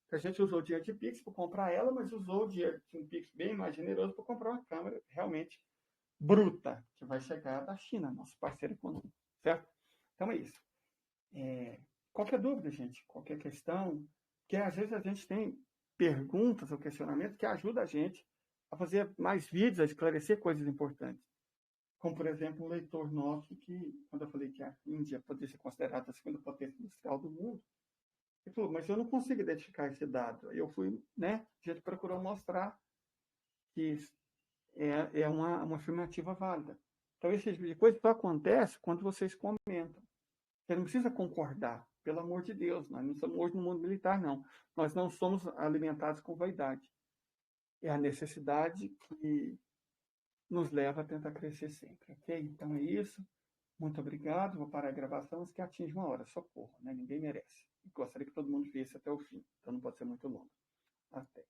[SPEAKER 1] A gente usou o dinheiro de Pix para comprar ela, mas usou o dinheiro de um Pix bem mais generoso para comprar uma câmera realmente bruta, que vai chegar da China, nosso parceiro econômico, certo? Então é isso. Qualquer dúvida, gente, qualquer questão, que às vezes a gente tem perguntas ou questionamentos que ajudam a gente a fazer mais vídeos, a esclarecer coisas importantes. Como, por exemplo, um leitor nosso que, quando eu falei que a Índia poderia ser considerada a segunda potência industrial do mundo, ele falou, mas eu não consigo identificar esse dado. Eu fui, né, a gente procurou mostrar que é uma afirmativa válida. Então, esse tipo de coisa só acontece quando vocês comentam. Você não precisa concordar, pelo amor de Deus. Nós não estamos hoje no mundo militar, não. Nós não somos alimentados com vaidade. É a necessidade que nos leva a tentar crescer sempre, ok? Então é isso. Muito obrigado. Vou parar a gravação antes que atinja uma hora. Socorro, né? Ninguém merece. Gostaria que todo mundo viesse até o fim. Então não pode ser muito longo. Até.